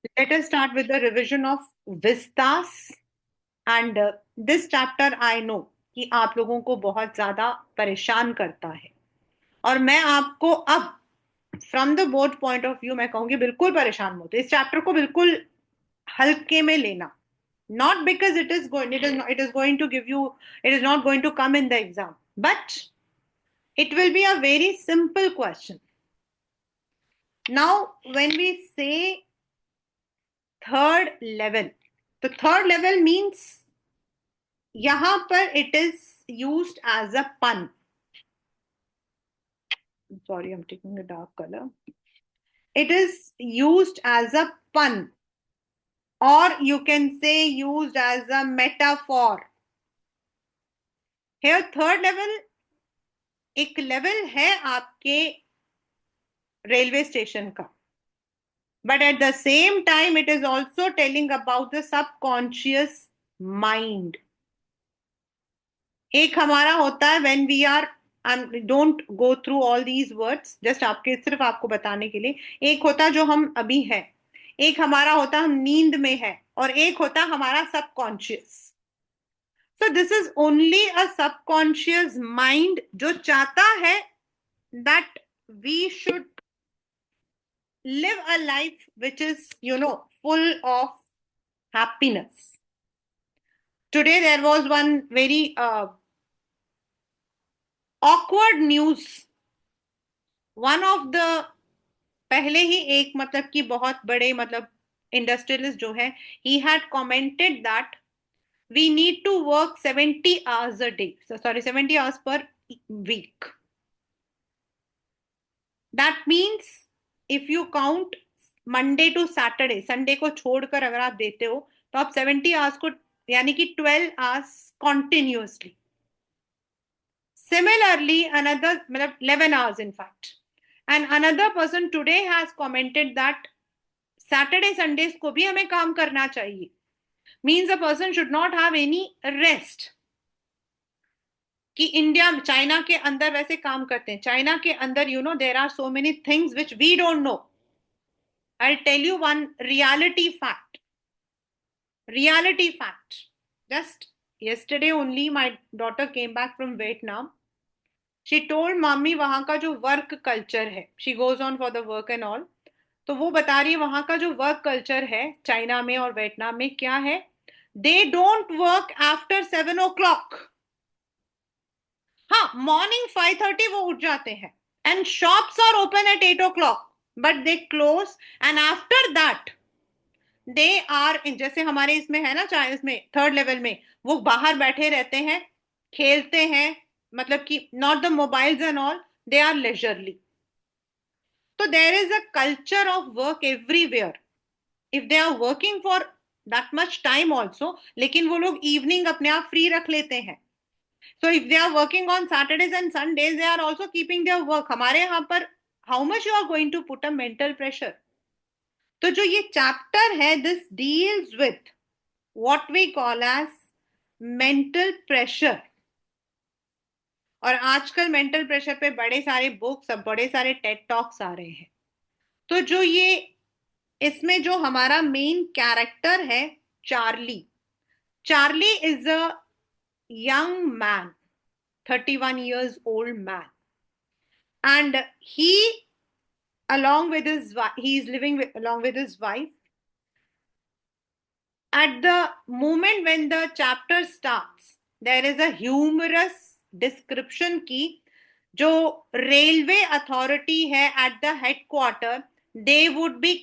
Let us start with the revision of Vistas and this chapter I know कि आप लोगों को बहुत ज्यादा परेशान करता है और मैं आपको अब from the board point of view मैं कहूंगी बिल्कुल परेशान मत, इस चैप्टर को बिल्कुल हल्के में लेना. Not because it is going to give you, it is not going to come in the exam, but it will be a very simple question. Now when we say third level, तो third level means यहां पर it is used as a pun. Sorry, I'm taking a dark color. It is used as a pun, or you can say used as a metaphor. Here third level एक level है आपके railway station का, but at the same time it is also telling about the subconscious mind. एक हमारा होता है when we are, don't go through all these words, just आपके सिर्फ आपको बताने के लिए. एक होता जो हम अभी है, एक हमारा होता हम नींद में है, और एक होता हमारा subconscious. So this is only a subconscious mind जो चाहता है that we should live a life which is, full of happiness. Today there was one very awkward news. One of the पहले ही एक मतलब कि बहुत बड़े मतलब इंडस्ट्रियलिस्ट जो है, he had commented that we need to work 70 hours a day. So sorry, 70 hours per week. That means if you count Monday to Saturday, Sunday को छोड़कर अगर आप देते हो तो आप 70 आवर्स को, यानी कि 12 आवर्स कॉन्टिन्यूसली. सिमिलरली अनदर मतलब 11 hours in fact, and another person today has commented that Saturday Sundays को भी हमें काम करना चाहिए. Means a person should not have any rest. कि इंडिया चाइना के अंदर वैसे काम करते हैं, चाइना के अंदर there are so many things which we don't know. I'll tell you one reality fact. Reality fact. Just yesterday only my daughter came back from Vietnam. She told mommy वहां का जो वर्क कल्चर है, she goes on for the work and all, तो वो बता रही है वहां का जो वर्क कल्चर है चाइना में और वियतनाम में क्या है. They don't work after 7 o'clock. हाँ, मॉर्निंग 5:30 वो उठ जाते हैं, and shops are open at 8 o'clock, but they close, and after that they are in, जैसे हमारे इसमें है ना चाहे इसमें थर्ड लेवल में वो बाहर बैठे रहते हैं, खेलते हैं, मतलब कि not the mobiles and all, they are leisurely. तो there is a culture of work everywhere. If they are working for that much time also, लेकिन वो लोग इवनिंग अपने आप फ्री रख लेते हैं. So if they are working on Saturdays and Sundays, they are also keeping their work. हमारे यहाँ पर how much you are going to put a mental pressure? तो जो ये चैप्टर है, this deals with what we call as mental pressure. और आजकल mental pressure पे बड़े सारे बुक्स, अब बड़े सारे टेड टॉक्स आ रहे हैं. तो जो ये इसमें जो हमारा मेन कैरेक्टर है Charlie, Charlie is a young man, 31 years old man, and he along with his he is living along with his wife. At the moment when the chapter starts, there is a humorous description की जो railway authority है at the headquarter, they would be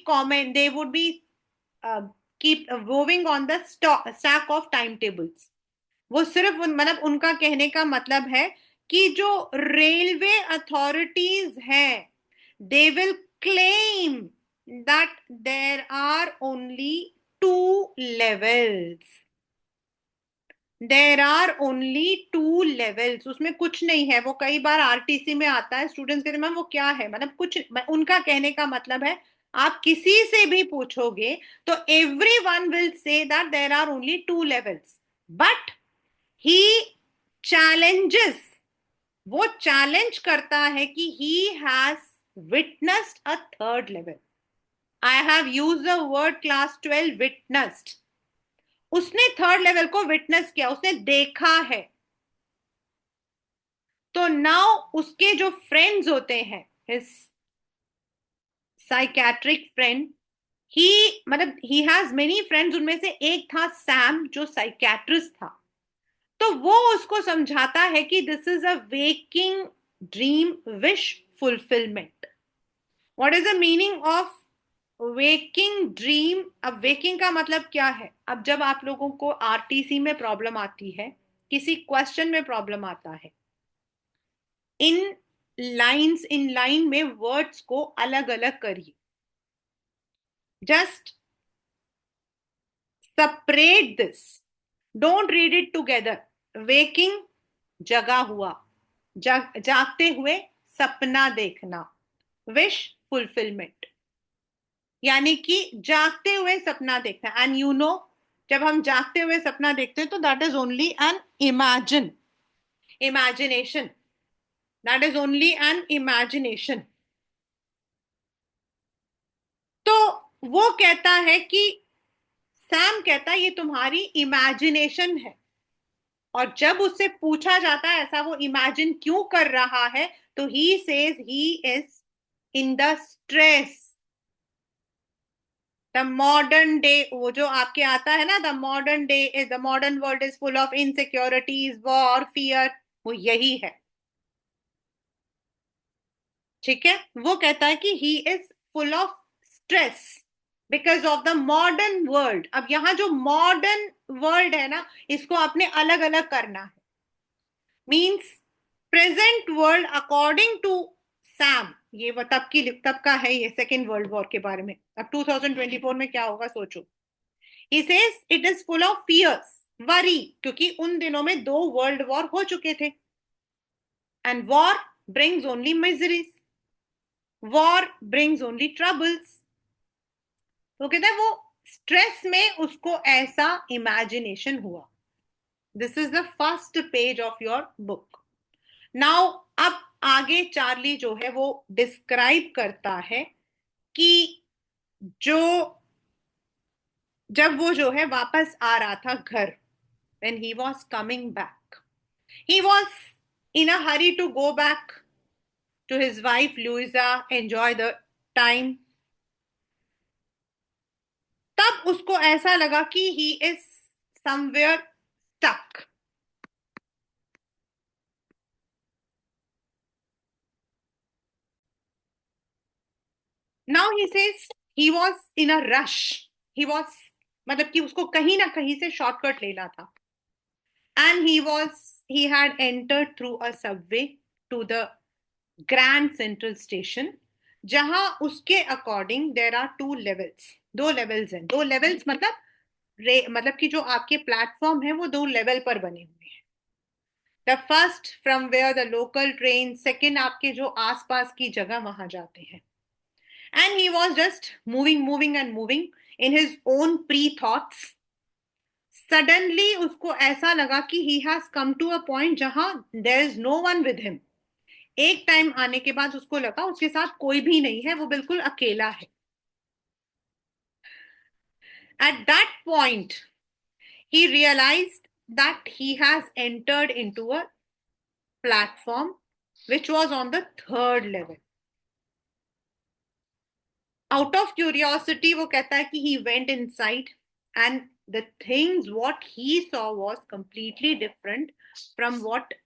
keep moving on the stack of timetables. वो सिर्फ मतलब उनका कहने का मतलब है कि जो रेलवे अथॉरिटीज हैं, they will claim that there are only two levels. There are only two levels. उसमें कुछ नहीं है. वो कई बार आरटीसी में आता है, स्टूडेंट्स कहते हैं मैम वो क्या है, मतलब कुछ, उनका कहने का मतलब है आप किसी से भी पूछोगे तो everyone will say that there are only two levels, but he challenges, वो चैलेंज करता है कि he has witnessed a third level. I have use the word class 12 witnessed, उसने थर्ड लेवल को विटनेस किया, उसने देखा है। तो नाउ उसके जो फ्रेंड्स होते हैं, हिज साइकेट्रिक फ्रेंड, ही मतलब ही हैज मेनी फ्रेंड्स, उनमें से एक था सैम जो साइकेट्रिस्ट था। तो वो उसको समझाता है कि this is a waking dream wish fulfilment. What is the meaning of waking dream? अब वेकिंग का मतलब क्या है? अब जब आप लोगों को आरटीसी में प्रॉब्लम आती है, किसी क्वेश्चन में प्रॉब्लम आता है, इन लाइंस, इन लाइन में वर्ड्स को अलग अलग करिए, just separate this, don't read it together. Waking जगा हुआ, जागते हुए सपना देखना, विश फुलफिलमेंट, यानी कि जागते हुए सपना देखना। एंड यू नो, जब हम जागते हुए सपना देखते हैं तो that is only an imagination, that is only an imagination. तो वो कहता है कि, सैम कहता है ये तुम्हारी इमेजिनेशन है। और जब उससे पूछा जाता है ऐसा वो इमेजिन क्यों कर रहा है, तो he says he is in the stress. The modern day, वो जो आपके आता है ना, the modern day is, the modern world is full of insecurities, war, fear, वो यही है। ठीक है, वो कहता है कि he is full of stress because of the modern world. अब यहाँ जो मॉडर्न वर्ल्ड है ना, इसको आपने अलग अलग करना है। Means present world according to Sam, ये वो तब का है, ये सेकेंड वर्ल्ड वॉर के बारे में। अब 2024 में क्या होगा सोचो। He says it is full of fears, worry, क्योंकि उन दिनों में 2 वर्ल्ड वॉर हो चुके थे। And war brings only miseries, war brings only troubles. तो कहते हैं वो स्ट्रेस में उसको ऐसा इमेजिनेशन हुआ। This is the first page of your book. Now अब आगे चार्ली जो है वो डिस्क्राइब करता है कि जो जब वो जो है वापस आ रहा था घर, when he was coming back, he was in a hurry to go back to his wife Louisa, enjoy the time. तब उसको ऐसा लगा कि he is somewhere stuck. Now he says he was in a rush. He was, मतलब कि उसको कहीं ना कहीं से शॉर्टकट लेना था। And he had entered through a subway to the Grand Central Station, जहां उसके according there are 2 levels, 2 levels हैं। 2 लेवल्स मतलब कि जो आपके प्लेटफॉर्म है वो 2 लेवल पर बने हुए हैं। The first from where the local train, second आपके जो आसपास की जगह वहां जाते हैं। And he was just moving and moving in his own pre thoughts. Suddenly उसको ऐसा लगा कि he has come to a point जहां there is no one with him. एक टाइम आने के बाद उसको लगा उसके साथ कोई भी नहीं है, वो बिल्कुल अकेला है। At that point he realized that he has entered into a platform which was on the 3rd level. Out of curiosity वो कहता है कि he went inside and the things what he saw was completely different from what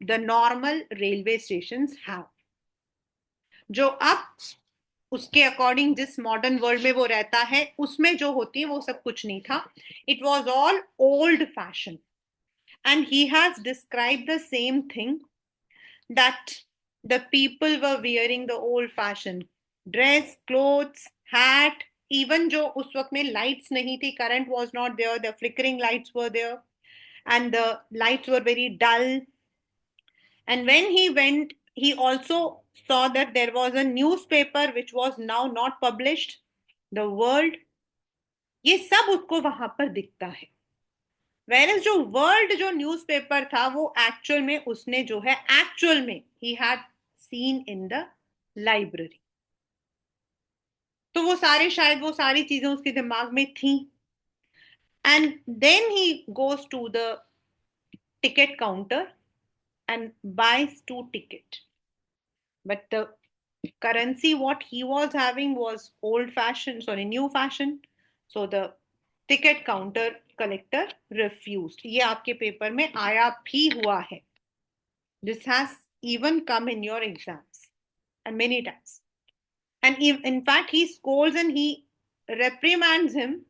the normal railway stations have. जो अब उसके according जिस modern world में वो रहता है उसमें जो होती है वो सब कुछ नहीं था। It was all old fashion. And he has describe the same thing, that the people were wearing the old fashioned dress, clothes, hat, even जो उस वक्त में lights नहीं थी, current was not there, the flickering lights were there and the lights were very dull. And when he went, he also saw that there was a newspaper which was now not published, the world, ये सब उसको वहां पर दिखता है। Whereas जो world जो newspaper था वो एक्चुअल में उसने जो है एक्चुअल में ही had seen in the library. तो वो सारी चीजें उसके दिमाग में थी. And then he goes to the ticket counter and buys 2 tickets. But the currency what he was having was old fashioned, sorry, new fashioned. So the ticket counter collector refused. ये आपके पेपर में आया भी हुआ है. This has even come in your exams and many times. And in fact, he scolds and he reprimands him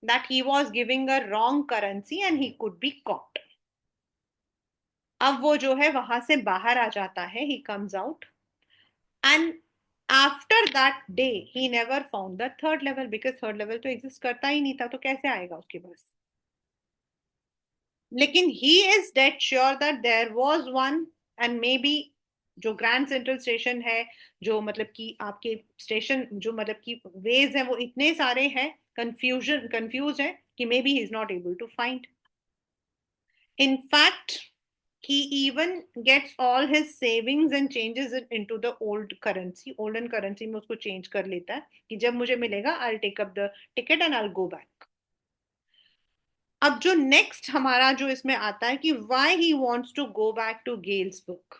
that he was giving a wrong currency and he could be caught. अब वो जो है वहां से बाहर आ जाता है. He comes out. And after that day, he never found the third level because third level तो exist करता ही नहीं था, तो कैसे आएगा उसके पास. लेकिन he is dead sure that there was one, and maybe जो ग्रैंड सेंट्रल स्टेशन है, जो मतलब कि आपके स्टेशन जो मतलब कि वेज है वो इतने सारे हैं, कंफ्यूज है कि may be he is not able to find. In fact, he even gets all his savings and changes it into the old currency. Olden currency में उसको change कर लेता है कि जब मुझे मिलेगा I'll take up the ticket and I'll go back. अब जो next हमारा जो इसमें आता है कि why he wants to go back to Galesburg.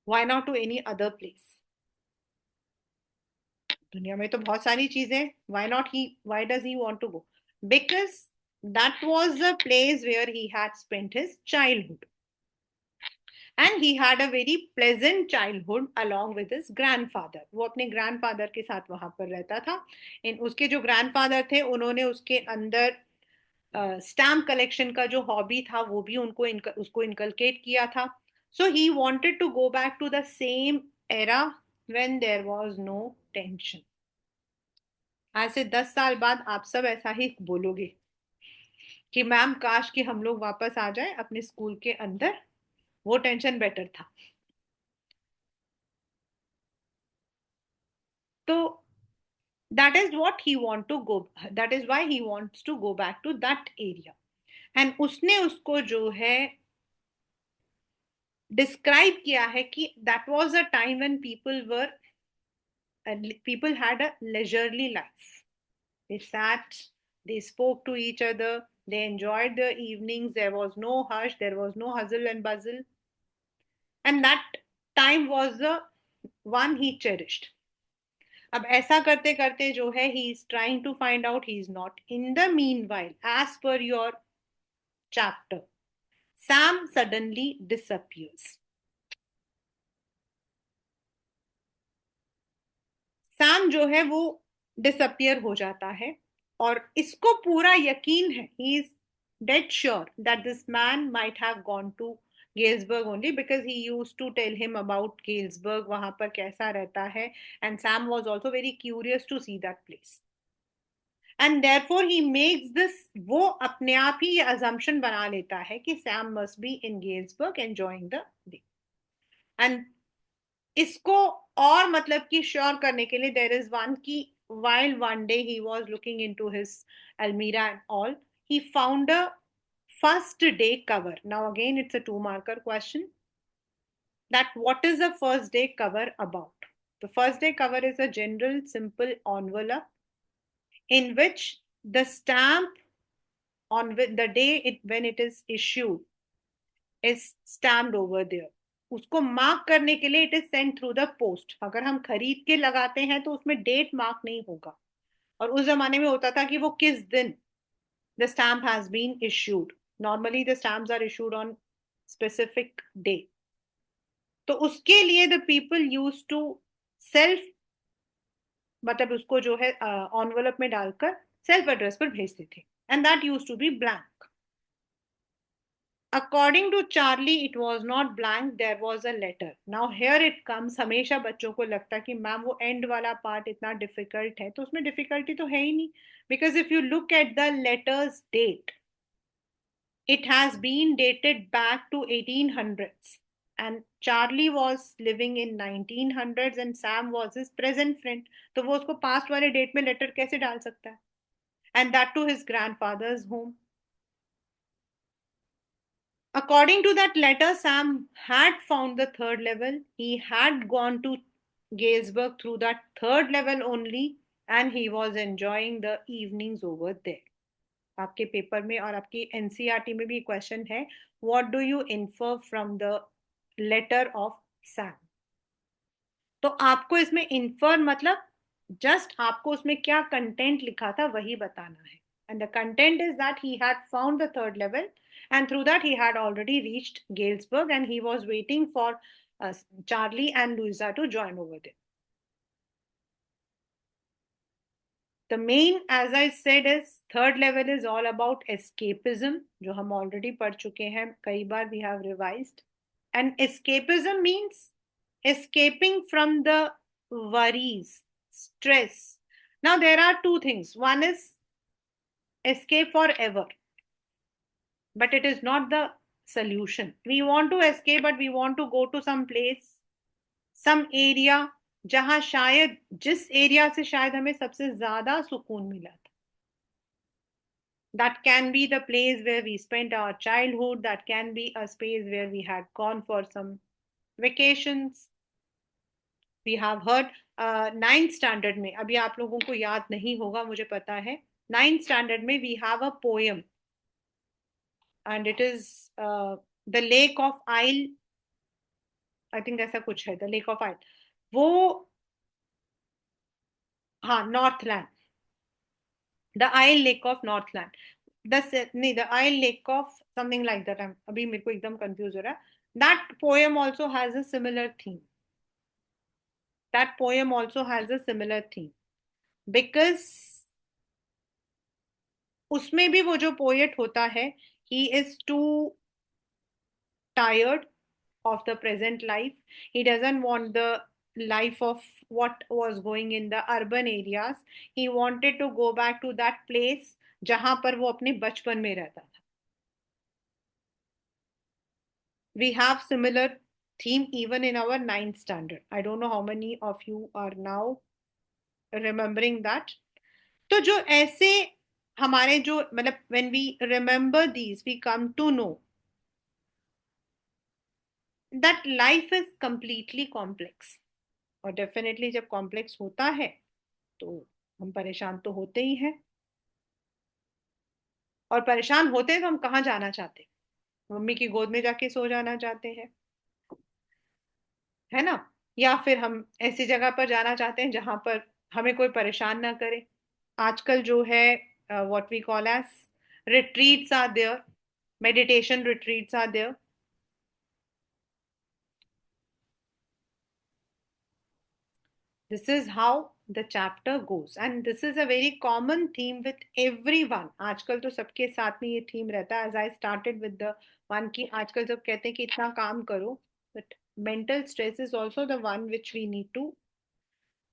Why not to any other place? दुनिया में तो बहुत सारी चीजें. Why does he want to go? Because that was the place where he had spent his childhood. And he had a very pleasant childhood along with his grandfather. वो अपने grandfather के साथ वहां पर रहता था. उसके जो grandfather थे उन्होंने उसके अंदर स्टैम्प कलेक्शन का जो हॉबी था वो भी उसको इनकलकेट किया था. So he wanted to go back to the same era when there was no tension. आज से 10 साल बाद आप सब ऐसा ही बोलोगे कि मैम काश कि हम लोग वापस आ जाए अपने स्कूल के अंदर, वो टेंशन बेटर था. तो that is what he want to go, that is why he wants to go back to that area. And उसने उसको जो है डिस्क्राइब किया है कि that was a time when people had a leisurely life. They sat, they spoke to each other, they enjoyed their evenings, there was no hush, there was no hustle and bustle, and that time was the one he cherished. अब ऐसा करते करते जो है he is trying to find out, he is not. In the meanwhile, as per your chapter, Sam suddenly disappears. Sam जो है वो disappear हो जाता है और इसको पूरा यकीन है, he is dead sure that this man might have gone to Galesburg only because he used to tell him about Galesburg, वहां पर कैसा रहता है, and Sam was also very curious to see that place. And therefore he makes this, वो अपने आप ही ये assumption बना लेता है कि Sam must be in Galesburg enjoying the day. And इसको और मतलब कि श्योर करने के लिए there is one कि while one day he was looking into his almirah and all, he found a first day cover. Now again it's a 2-marker question, that what is the first day cover about. The first day cover is a general simple envelope in which the stamp on the day when it is issued is stamped over there. उसको mark करने के लिए it is send through the post. अगर हम खरीद के लगाते हैं तो उसमें डेट मार्क नहीं होगा, और उस जमाने में होता था कि वो किस दिन the stamp has been issued. Normally the stamps are issued on specific day. तो उसके लिए the people used to self, मतलब उसको जो है एनवेलप में डालकर सेल्फ एड्रेस पर भेजते थे, and that used to be blank. According to Charlie, it was not blank, there was a letter. Now here it comes. हमेशा बच्चों को लगता है कि मैम वो एंड वाला पार्ट इतना डिफिकल्ट है, तो उसमें डिफिकल्टी तो है ही नहीं. Because if you look at the letters date, it has been dated back to 1800s, and Charlie was living in 1900s and Sam was his present friend. तो वो उसको पास्ट वाले डेट में लेटर कैसे डाल सकता है, and that to his grandfather's home. According to that letter, Sam had found the third level. He had gone to Galesburg through that third level only, and he was enjoying the evenings over there. आपके paper में और आपकी NCERT में भी question है, what do you infer from the letter of Sam. तो आपको इसमें इन्फर मतलब जस्ट आपको उसमें क्या कंटेंट लिखा था वही बताना है। And the content is that he had found the third level and through that he had already reached Galesburg and he was waiting for Charlie and Louisa to join over there. The main, as I said, is third level is all about escapism, जो हम already पढ़ चुके हैं कई बार, we have revised. And escapism means escaping from the worries, stress. Now there are two things. One is escape forever, but it is not the solution. We want to escape, but we want to go to some place, some area जहां शायद जिस area से शायद हमें सबसे ज्यादा सुकून मिला था। That can be the place where we spent our childhood. That can be a space where we had gone for some vacations. We have heard ninth standard में, अभी आप लोगों को याद नहीं होगा मुझे पता है, ninth standard में we have a poem and it is the lake of Isle, I think ऐसा कुछ है, the lake of Isle, वो हाँ Northland, the Isle lake of Northland, नहीं the Isle lake of something like that, अभी मेरे को एकदम confuse हो रहा है। That poem also has a similar theme. That poem also has a similar theme because उसमें भी वो जो पोएट होता है, he is too tired of the present life. He doesn't want the life of what was going in the urban areas. He wanted to go back to that place जहां पर वो अपने बचपन में रहता था। We have similar theme even in our ninth standard. I don't know how many of you are now remembering that. तो जो ऐसे हमारे जो मतलब when we remember these we come to know that life is completely complex. और definitely जब complex होता है तो हम परेशान तो होते ही हैं, और परेशान होते हैं तो हम कहाँ जाना चाहते हैं? मम्मी की गोद में जाके सो जाना चाहते हैं, है ना? या फिर हम ऐसी जगह पर जाना चाहते हैं जहां पर हमें कोई परेशान ना करे। आजकल जो है what we call as retreats are there, meditation retreats are there. This is how the chapter goes and this is a very common theme with everyone. आजकल तो सबके साथ में ये थीम रहता है। As I started with the one कि आजकल जब कहते हैं कि इतना काम करो, but mental stress is also the one which we need to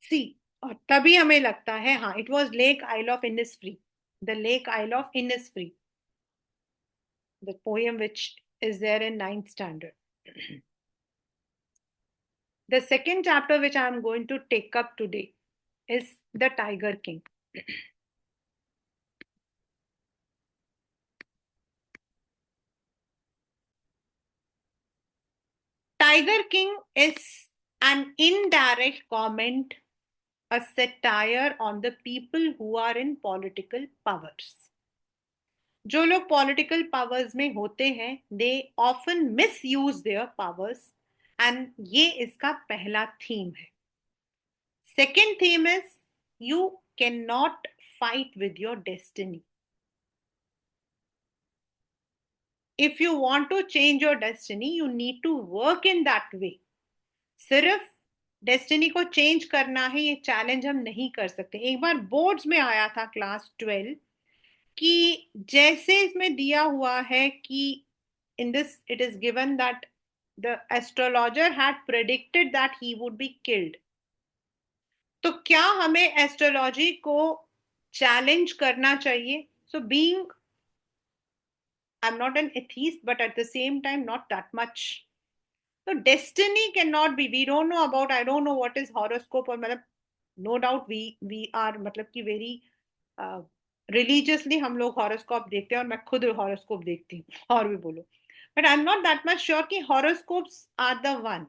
see. और तभी हमें लगता है हाँ, it was Lake Isle of Innisfree, the Lake Isle of Innisfree, the poem which is there in ninth standard. The second chapter which I am going to take up today is the Tiger King. Tiger King is an indirect comment, a satire on the people who are in political powers. जो लोग political powers में होते हैं, they often misuse their powers, and ये इसका पहला theme है. Second theme is you cannot fight with your destiny. If you want to change your destiny, you need to work in that way. सिर्फ destiny को change करना है ये challenge हम नहीं कर सकते। एक बार बोर्ड्स में आया था क्लास 12 कि जैसे इसमें दिया हुआ है कि in this it is given that the astrologer had predicted that he would be killed. तो क्या हमें एस्ट्रोलॉजी को चैलेंज करना चाहिए? So being I am not an atheist but at the same time not that much. So destiny cannot be. We don't know about. I don't know what is horoscope और मतलब no doubt we are मतलब कि very religiously हम लोग horoscope देखते हैं और मैं खुद horoscope देखती हूँ और भी बोलो, but I'm not that much sure कि horoscopes are the one.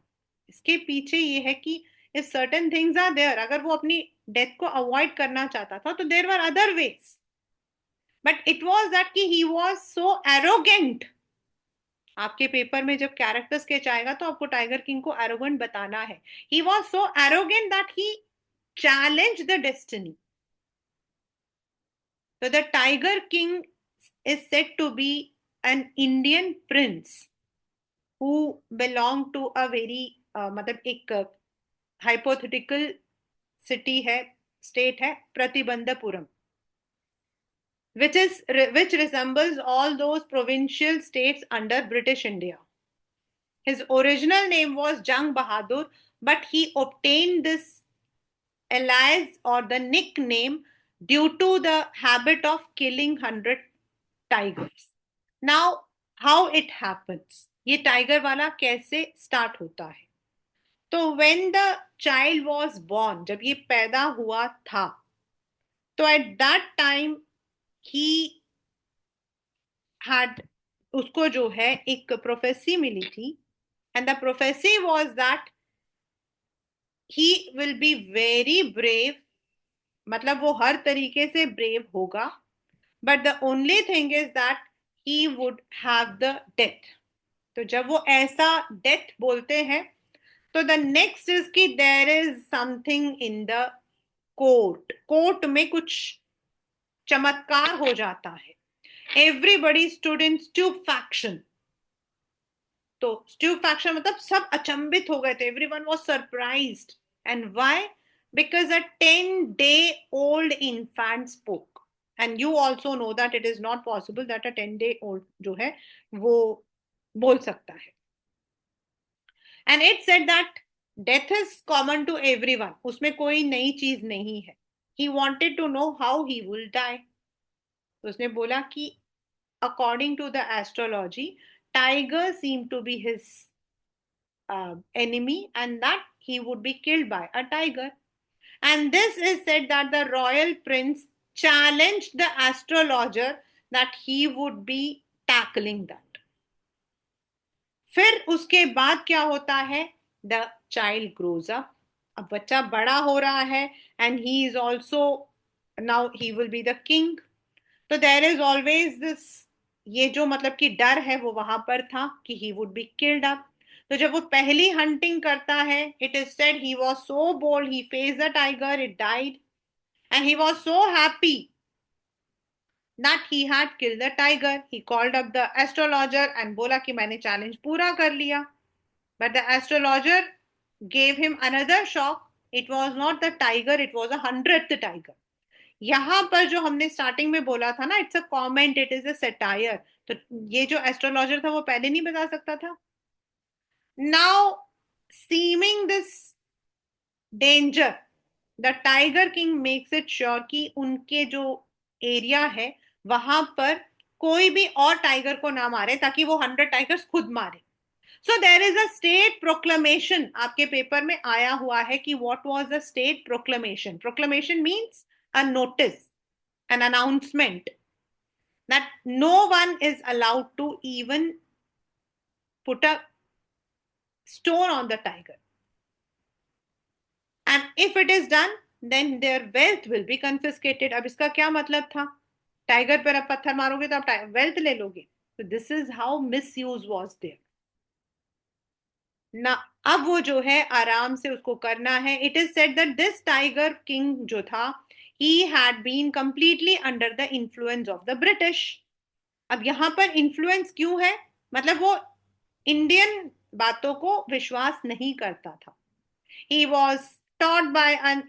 इसके पीछे ये है कि if certain things are there, अगर वो अपनी डेथ को अवॉइड करना चाहता था तो there were other ways, but it was that कि ही वॉज सो एरोगेंट। आपके पेपर में जब कैरेक्टर स्केच आएगा तो आपको टाइगर किंग को एरोगेंट बताना है। He was so arrogant that he challenge the destiny. तो the tiger king is said to be an Indian prince who belonged to a very मतलब एक हाइपोथेटिकल सिटी है, स्टेट है, Pratibandapuram, which resembles all those provincial states under British India. His original name was Jang Bahadur, but he obtained this alias or the nickname due to the habit of killing 100 tigers. Now, how it happens? ये tiger वाला कैसे start होता है? तो when the child was born, जब ये पैदा हुआ था, तो at that time he had, उसको जो है एक प्रोफेसी मिली थी, and the prophecy was that he will be very brave, मतलब वो हर तरीके से ब्रेव होगा, but the only thing is that he would have the death. तो जब वो ऐसा डेथ बोलते हैं तो द नेक्स्ट इज कि there is something in the court, court में कुछ चमत्कार हो जाता है। Everybody stood in stupefaction. तो स्टूपफैक्शन मतलब सब अचंभित हो गए थे, everyone was surprised. And why? Because a 10-day old infant spoke, and you also know that it is not possible that a 10-day old जो है वो बोल सकता है। and it said that death is common to everyone, उसमें कोई नई चीज नहीं है। he wanted to know how he will die, तो उसने बोला कि according to the astrology tiger seemed to be his enemy and that he would be killed by a tiger. And this is said that the royal prince challenged the astrologer that he would be tackling that. फिर उसके बाद क्या होता है? The child grows up, अब बच्चा बड़ा हो रहा है, and he is also now he will be the king. तो देयर इज ऑलवेज दिस, ये जो मतलब कि डर है वो वहां पर था कि he would be killed up. तो जब वो पहली हंटिंग करता है, it is said he was so bold, he faced the tiger, it died, and he was so happy that he had killed the tiger. He called up the astrologer and बोला कि मैंने challenge पूरा कर लिया। But the astrologer gave him another shock. It was not the tiger, it was 100th tiger. यहां पर जो हमने स्टार्टिंग में बोला था ना, it's a comment, it is a satire, तो ये जो एस्ट्रोलॉजर था वो पहले नहीं बता सकता था। Now seeing this danger, the tiger king makes it sure कि उनके जो एरिया है वहां पर कोई भी और टाइगर को ना मारे, ताकि वो 100 टाइगर्स खुद मारे। So there is a state proclamation, आपके पेपर में आया हुआ है कि what was the state proclamation? Proclamation means a notice, an announcement that no one is allowed to even put a stone on the tiger, and if it is done then their wealth will be confiscated। अब इसका क्या मतलब था? Tiger पर आप पत्थर मारोगे तो आप वेल्थ ले लोगे। तो this is how misuse was there ना। अब वो जो है आराम से उसको करना है। It is said that this tiger king जो था, he had been completely under the influence of the British। अब यहां पर इन्फ्लुएंस क्यों है? मतलब वो इंडियन बातों को विश्वास नहीं करता था। he was taught by an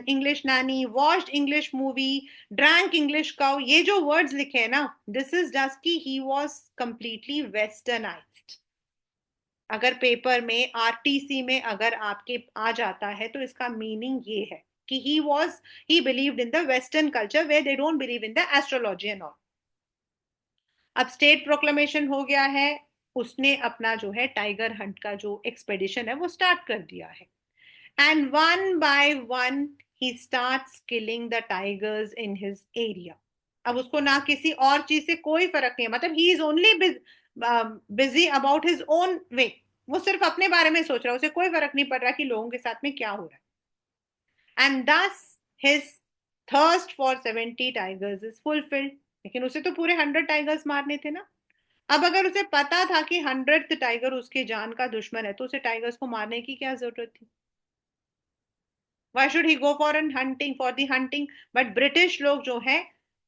English nanny, watched English movie, drank English cow। ये जो वर्ड्स लिखे हैं ना, दिस इज जस्ट कि he was completely westernized। अगर पेपर में आरटीसी में अगर आपके आ जाता है तो इसका मीनिंग ये है कि he believed in the western culture where they don't believe in the astrology and all। अब स्टेट प्रोक्लेमेशन हो गया है, उसने अपना जो है टाइगर हंट का जो एक्सपेडिशन है वो स्टार्ट कर दिया है, and one by one he starts killing the tigers in his area. अब उसको ना किसी और चीज से कोई फर्क नहीं है, मतलब he is only busy about his own way. वो सिर्फ अपने बारे में सोच रहा है, उसे कोई फर्क नहीं पड़ रहा कि लोगों के साथ में क्या हो रहा है। And thus his thirst for 70 tigers is fulfilled. लेकिन उसे तो पूरे 100 टाइगर्स मारने थे ना। अब अगर उसे पता था कि 100th टाइगर उसके जान का दुश्मन है, तो उसे टाइगर्स को मारने की क्या जरूरत थी? Why should he go for an hunting for the hunting? But British लोग जो है,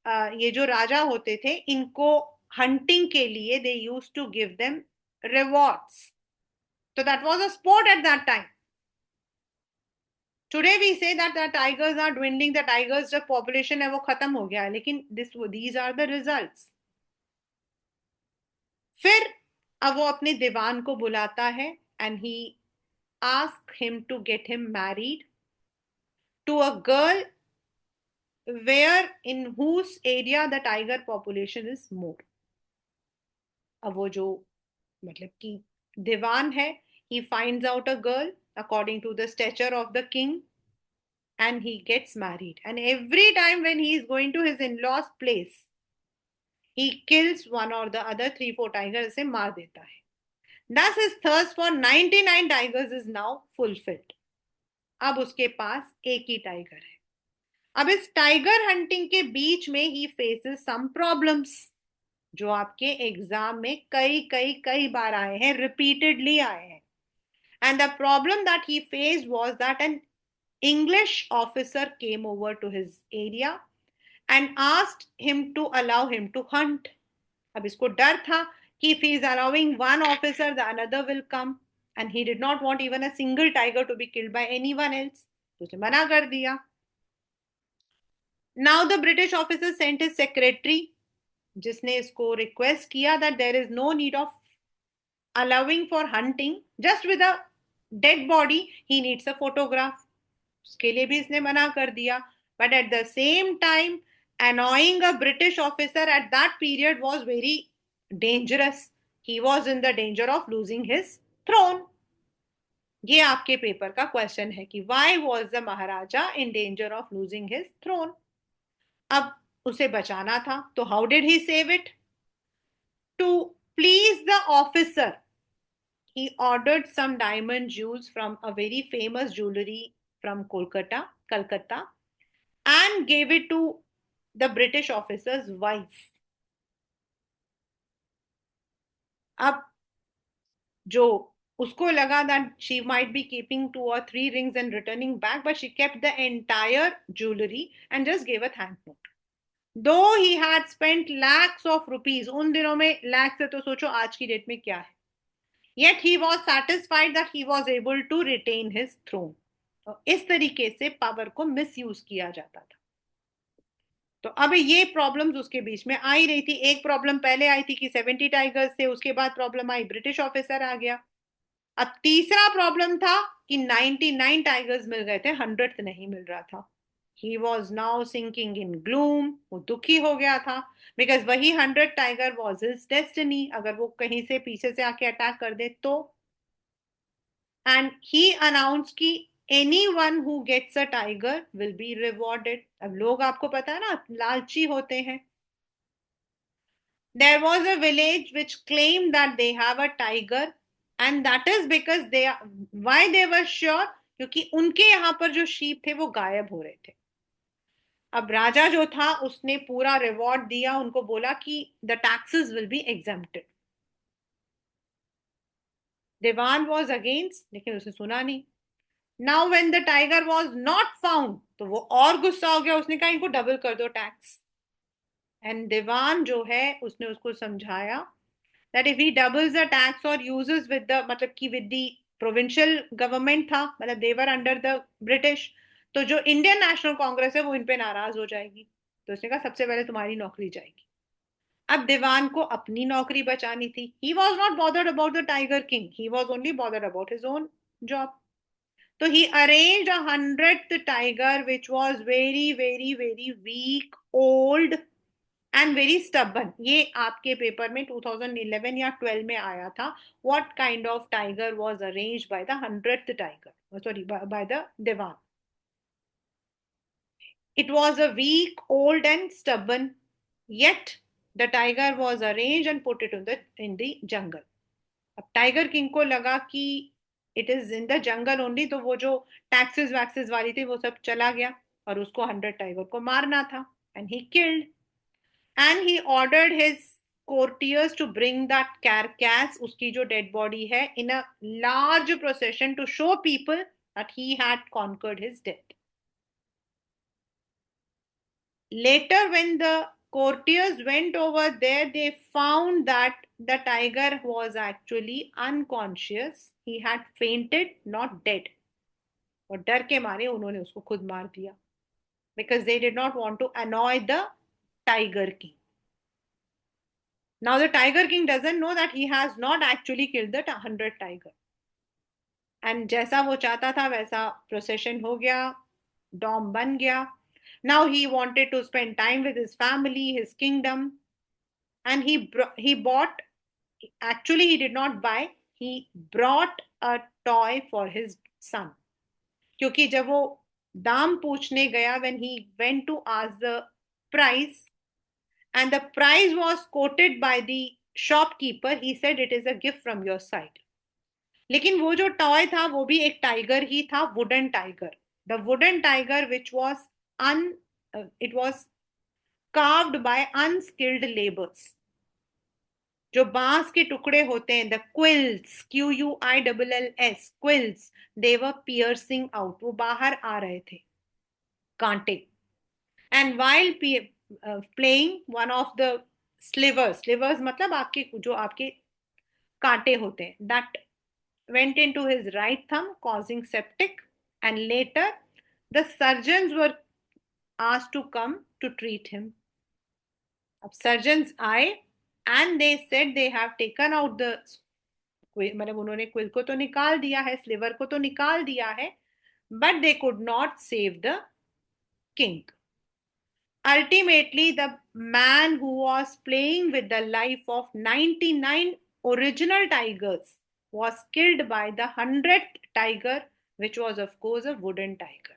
ये जो राजा होते थे, इनको हंटिंग के लिए they use to give them rewards. तो that was a sport at that time. Today we say that the tigers are dwindling, the tigers जो पॉपुलेशन है वो खत्म हो गया है, लेकिन दीज आर द रिजल्ट्स। फिर अब वो अपने दीवान को बुलाता है and he ask him to get him married to a girl where in whose area the tiger population is more। अब वो जो मतलब कि दीवान है, he finds out a girl according to the stature of the king and he gets married, and every time when he is going to his in-laws place he kills one or the other 3-4 tigers, से मार देता है। Thus his thirst for 99 tigers is now fulfilled। अब उसके पास एक ही tiger है। अब इस टाइगर हंटिंग के बीच में ही फेसेस सम प्रॉब्लम्स, जो आपके एग्जाम में कई कई कई बार आए हैं, रिपीटेडली आए हैं। And the problem that he faced was that an English officer came over to his area and asked him to allow him to hunt. अब इसको डर था कि if he is allowing one officer the another will come, and he did not want even a single tiger to be killed by anyone else. तो उसे मना कर दिया। Now the British officer sent his secretary, जिसने इसको request किया that there is no need of allowing for hunting just with a dead body, he needs a photograph। उसके लिए भी इसने मना कर दिया। but at the same time annoying a British officer at that period was very dangerous। he was in the danger of losing his throne। ये आपके paper का क्वेश्चन है कि why was the Maharaja in danger of losing his throne। अब उसे बचाना था, तो how did he save it? To please the officer, he ordered some diamond jewels from a very famous jewelry from Calcutta, and gave it to the British officer's wife। अब जो उसको लगा that she might be keeping 2 or 3 rings and returning back, but she kept the entire jewelry and just gave a thank note। Though he had spent lakhs of rupees, उन दिनों में lakhs है तो सोचो आज की डेट में क्या है, yet he was satisfied that he was able to retain his throne। तो इस तरीके से पावर को मिसयूज किया जाता था। तो अब ये प्रॉब्लम्स उसके बीच में आ ही रही थी। एक प्रॉब्लम पहले आई थी कि 70 टाइगर्स थे, उसके बाद प्रॉब्लम आई ब्रिटिश ऑफिसर आ गया। अब तीसरा प्रॉब्लम था कि 99 टाइगर्स मिल गए थे, 100th नहीं मिल रहा था। He was now sinking in gloom, वो दुखी हो गया था, बिकॉज वही 100 टाइगर वॉज हिज डेस्टिनी। अगर वो कहीं से पीछे से आके अटैक कर दे तो। एंड ही अनाउंस कि anyone who gets a tiger will be rewarded। अब लोग आपको पता है ना लालची होते हैं। There was a village which claimed that they have a tiger, and that is because they are, why they were sure, क्योंकि उनके यहाँ पर जो शीप थे वो गायब हो रहे थे। अब राजा जो था उसने पूरा रिवॉर्ड दिया, उनको बोला कि the taxes will be exempted. दीवान वॉज अगेंस्ट, लेकिन उसने सुना नहीं। Now when the tiger was not found, तो वो और गुस्सा हो गया, उसने कहा इनको डबल कर दो टैक्स। एंड दीवान जो है उसने उसको समझाया that if he doubles the tax or uses with the मतलब कि with the provincial government था, मतलब they were under the British, तो जो इंडियन नेशनल कांग्रेस है वो इन पे नाराज हो जाएगी। तो उसने कहा सबसे पहले तुम्हारी नौकरी जाएगी। अब दीवान को अपनी नौकरी बचानी थी। he was not bothered about the tiger king, he was only bothered about his own job। तो he arranged a 100th tiger which was very very very weak, old and very stubborn. ये आपके paper में 2011 या 12 में आया था। What kind of tiger was arranged by the 100th tiger, sorry by the दीवान? It was a weak, old and stubborn, yet the tiger was arranged and put it in the jungle। अब tiger king को लगा कि it is in the jungle only, तो वो जो taxes waxes वाली थी वो सब चला गया और उसको 100 टाइगर को मारना था, and he killed, and he ordered his courtiers to bring that carcass, उसकी जो डेड बॉडी है, in a large procession to show people that he had conquered his death. Later, when the courtiers went over there, they found that the tiger was actually unconscious. He had fainted, not dead. और डर के मारे उन्होंने उसको खुद मार दिया, because they did not want to annoy the tiger king. Now the tiger king doesn't know that he has not actually killed the 100 tiger. And जैसा वो चाहता था वैसा प्रोसेशन हो गया, डॉम बन गया. Now he wanted to spend time with his family, his kingdom, and he bought, actually he did not buy, he brought a toy for his son. क्योंकि जब वो दाम पूछने गया, when he went to ask the price, and the price was quoted by the shopkeeper, he said it is a gift from your side. लेकिन वो जो toy था वो भी एक टाइगर ही था, wooden tiger. The wooden tiger which was an it was carved by unskilled labors. जो बांस के टुकड़े होते हैं, the quills, QUILLS, quills, they were piercing out, वो बाहर आ रहे थे, कांटे. And while playing, one of the slivers, slivers मतलब आपके जो आपके कांटे होते हैं, that went into his right thumb, causing septic, and later the surgeons were asked to come to treat him. अब surgeons आए, and they said they have taken out the, मतलब उन्होंने क्विल को तो निकाल दिया है, स्लीवर को तो निकाल दिया है, but they could not save the king. Ultimately, the man who was playing with the life of 99 original tigers was killed by the 100th tiger, which was of course a wooden tiger.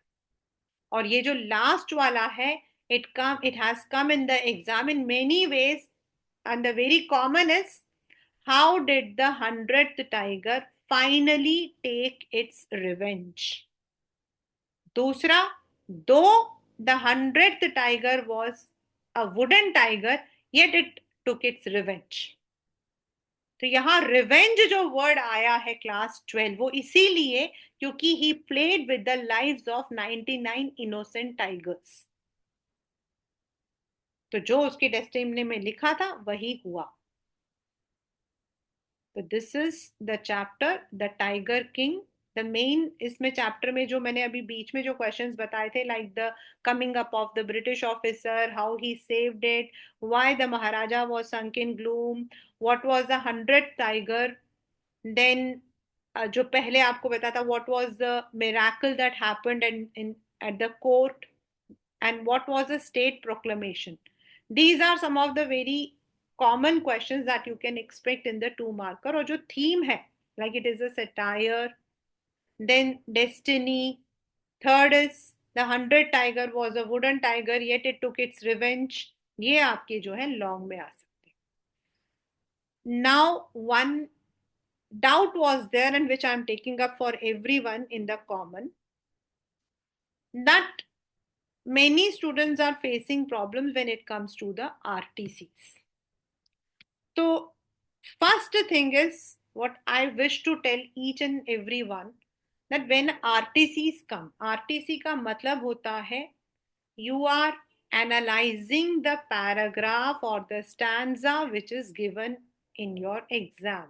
और ये जो last वाला है, it has come in the exam in many ways, and the very common is, how did the 100th tiger finally take its revenge? दूसरा, though the 100th tiger was a wooden tiger, yet it took its revenge. तो यहां revenge जो word आया है class 12, वो इसीलिए क्योंकि he played with the lives of 99 innocent tigers. तो जो उसके डेस्टिनी में लिखा था वही हुआ. तो this is the chapter the tiger king. The main इसमें चैप्टर में जो मैंने अभी बीच में जो क्वेश्चंस बताए थे, like the coming up of the British officer, how he saved it, why the Maharaja was sunk in gloom, what was the 100th tiger, then जो पहले आपको बताता what was the miracle that happened in at the court, and what was the state proclamation. These are some of the very common questions that you can expect in the 2 marker. और जो theme है, like it is a satire, then destiny. Third is the 100 tiger was a wooden tiger, yet it took its revenge. ये आपके जो है long में आ सकते. Now one doubt was there, and which I am taking up for everyone in the common, that many students are facing problems when it comes to the RTCs. So first thing is what I wish to tell each and everyone, that when RTCs come, RTC का मतलब होता है you are analyzing the paragraph or the stanza which is given in your exam.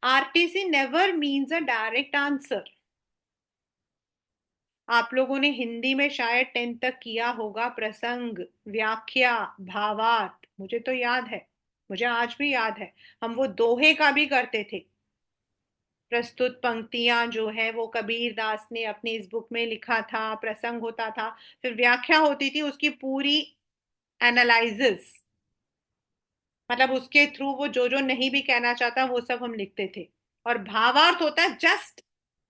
RTC never means a direct answer. आप लोगों ने हिंदी में शायद 10th तक किया होगा प्रसंग, व्याख्या, भावार्थ. मुझे तो याद है, मुझे आज भी याद है, हम वो दोहे का भी करते थे. प्रस्तुत पंक्तियां जो है वो कबीर दास ने अपनी इस बुक में लिखा था, प्रसंग होता था, फिर व्याख्या होती थी, उसकी पूरी एनालिसिस, मतलब उसके थ्रू वो जो जो नहीं भी कहना चाहता वो सब हम लिखते थे. और भावार्थ होता है जस्ट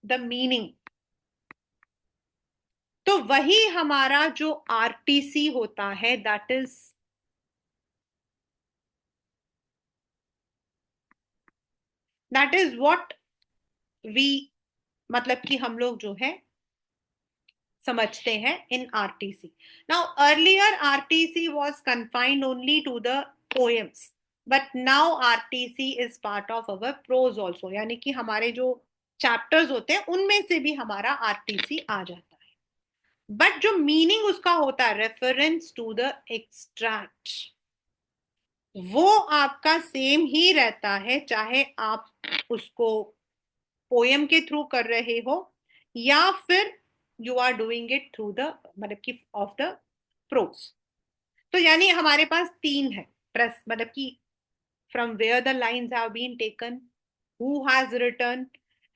द मीनिंग. तो वही हमारा जो आरटीसी होता है, that is that is what we, मतलब कि हम लोग जो है समझते हैं in RTC. Now earlier RTC was confined only to the poems, but now RTC is part of our prose also, यानी कि हमारे जो चैप्टर्स होते हैं उनमें से भी हमारा आरटीसी आ जाता है. बट जो मीनिंग उसका होता है, रेफरेंस टू द एक्सट्रैक्ट, वो आपका सेम ही रहता है, चाहे आप उसको पोएम के थ्रू कर रहे हो या फिर you are doing it through the, मतलब कि ऑफ द प्रोस. तो यानी हमारे पास तीन है प्रेस, मतलब कि from where the lines have been taken, who has written,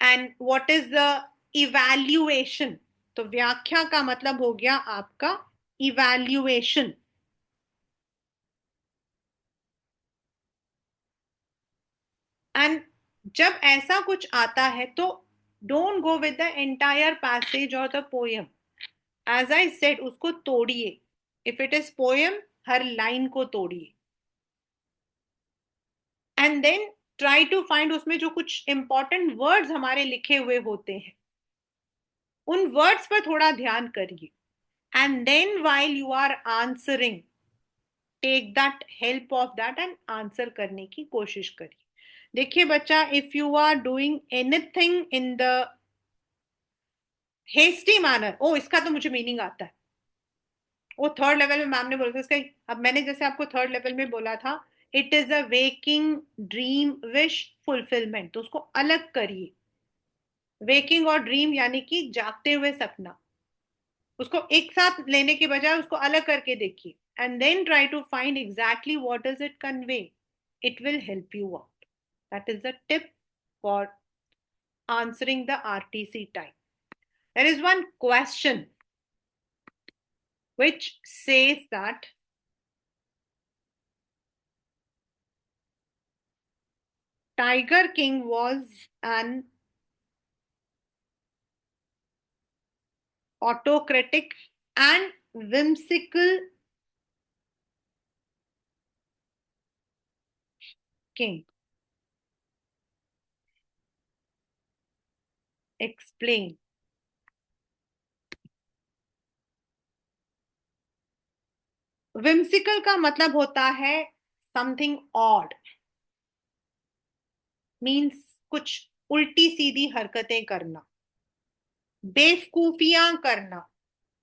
and what is the evaluation. तो व्याख्या का मतलब हो गया आपका इवैल्यूएशन. एंड जब ऐसा कुछ आता है तो don't go with the entire passage or the poem. As I said, उसको तोड़िए. इफ इट इज पोएम, हर लाइन को तोड़िए and then try to find उसमें जो कुछ इंपॉर्टेंट वर्ड्स हमारे लिखे हुए होते हैं उन वर्ड्स पर थोड़ा ध्यान करिए. And then while you are answering, take that help of that and answer करने की कोशिश करिए. देखिए बच्चा, if you are doing anything in the hasty manner, ओ इसका तो मुझे मीनिंग आता है, वो थर्ड लेवल में मैम ने बोला था इसका. अब मैंने जैसे आपको थर्ड लेवल में बोला था, it is a waking dream wish fulfilment, तो उसको अलग करिए. वेकिंग और ड्रीम यानी कि जागते हुए सपना, उसको एक साथ लेने के बजाय उसको अलग करके देखिए. And then try to find exactly what does it convey. It will help you out. That is the tip for answering the RTC type. There is one question which says that Tiger King was an autocratic and whimsical king. Explain. whimsical का मतलब होता है something odd, means कुछ उल्टी सीधी हरकतें करना, बेवकूफियां करना.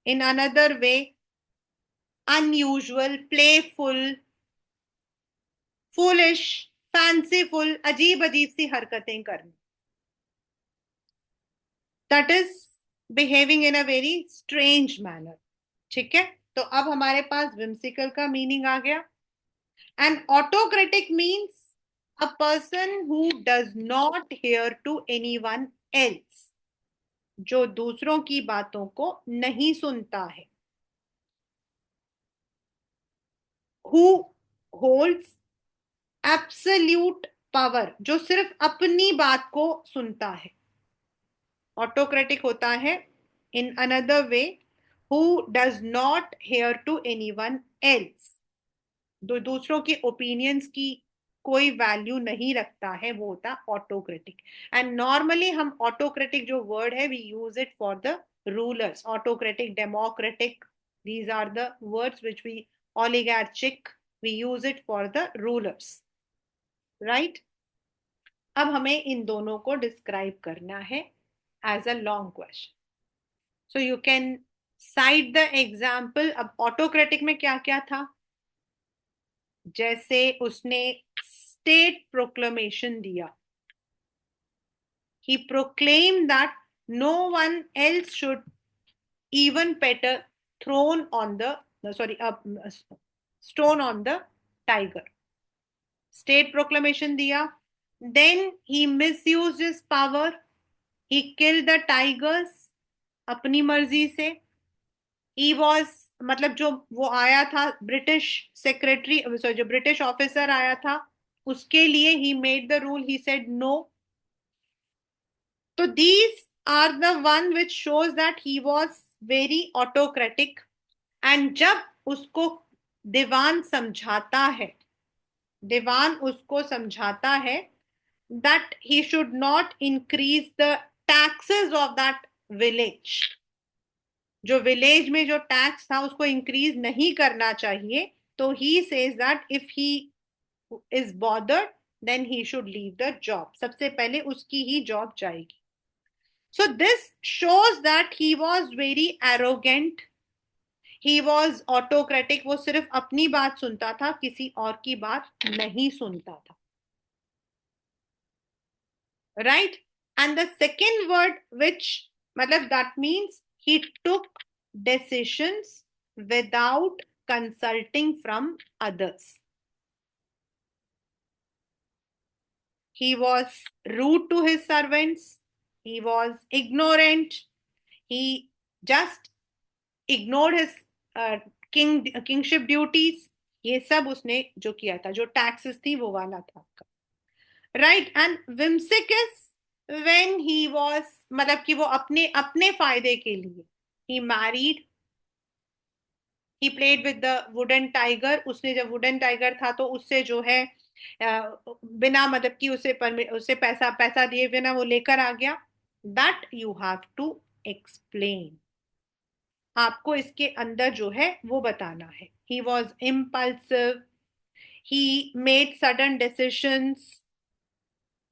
in another way, unusual, playful, foolish, fanciful, अजीब अजीब सी हरकतें करना. That is behaving in a very strange manner. ठीक है, तो अब हमारे पास विम्सिकल का मीनिंग आ गया. And autocratic means a person who does not hear to anyone else, जो दूसरों की बातों को नहीं सुनता है. हु होल्ड्स एब्सोल्यूट पावर, जो सिर्फ अपनी बात को सुनता है. ऑटोक्रेटिक होता है in another way, who does not hear to anyone else, दूसरों के ओपिनियंस की कोई वैल्यू नहीं रखता है, वो होता ऑटोक्रेटिक. एंड नॉर्मली हम ऑटोक्रेटिक जो वर्ड है we use it for the rulers. Autocratic, democratic, these are the words which we, oligarchic, we use it for the rulers, right? अब हमें इन दोनों को डिस्क्राइब करना है as a long question. So you can cite the example. अब autocratic में क्या क्या था, जैसे उसने स्टेट प्रोक्लेमेशन दिया. He proclaim that no one else should even put a throne on the, no, sorry, a stone on the tiger. State proclamation दिया. Then he misused his power. He killed the tigers अपनी मर्जी से. He was, मतलब जो वो आया था British secretary, sorry जो ब्रिटिश ऑफिसर आया था उसके लिए he made the rule, he said no. तो these are the one which shows that he was very autocratic. And जब उसको दीवान समझाता है, दीवान उसको समझाता है that he should not increase the taxes of that village. जो विलेज में जो टैक्स था उसको इंक्रीज नहीं करना चाहिए. तो he says that if he is bothered then he should leave the job. सबसे पहले उसकी ही जॉब जाएगी. So this shows that he was very arrogant. He was autocratic. वो सिर्फ अपनी बात सुनता था, किसी और की बात नहीं सुनता था. Right. And the second word which मतलब that means he took decisions without consulting from others. He was rude to his servants. He was ignorant. He just ignored his kingship duties. ये सब उसने जो किया था, जो टैक्सेस थी वो वाला था. Right. And whimsicus when he was मतलब कि वो अपने अपने फायदे के लिए. He married. He played with the wooden tiger. उसने जब wooden tiger था तो उससे जो है बिना मतलब कि उसे पैसा पैसा दिए बिना वो लेकर आ गया. That you have to explain. आपको इसके अंदर जो है वो बताना है. He was impulsive. He made sudden decisions.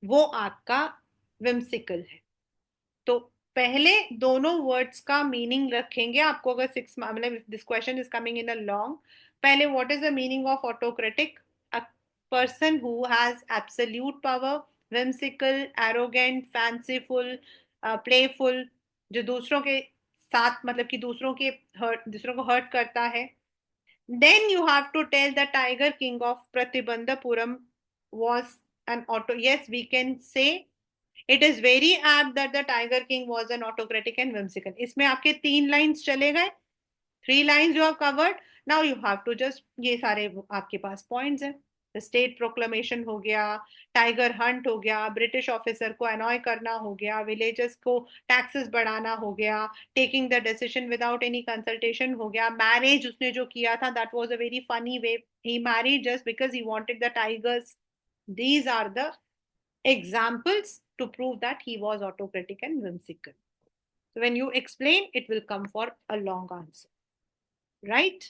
वो आपका whimsical है. तो पहले दोनों वर्ड्स का मीनिंग रखेंगे आपको. अगर 6 मतलब this question is coming in a long. पहले what is the meaning of autocratic? A person who has absolute power. whimsical, arrogant, fanciful, playful. जो दूसरों के साथ मतलब कि दूसरों को हर्ट करता है. Then you have to tell the tiger king of Pratibandapuram was an auto. Yes, we can say it is very apt that the Tiger King was an autocratic and whimsical. इसमें आपके 3 लाइंस चले गए. 3 lines you have covered. Now you have to just ये सारे आपके पास points हैं. State proclamation हो गया, टाइगर हंट हो गया, ब्रिटिश ऑफिसर को अनॉय करना हो गया, विलेजर्स को टैक्सेस बढ़ाना हो गया, taking the decision without any consultation हो गया, मैरिज उसने जो किया था that was a very funny way. He married just because he wanted the tigers. these are the examples to prove that he was autocratic and whimsical. So when you explain, it will come for a long answer, right?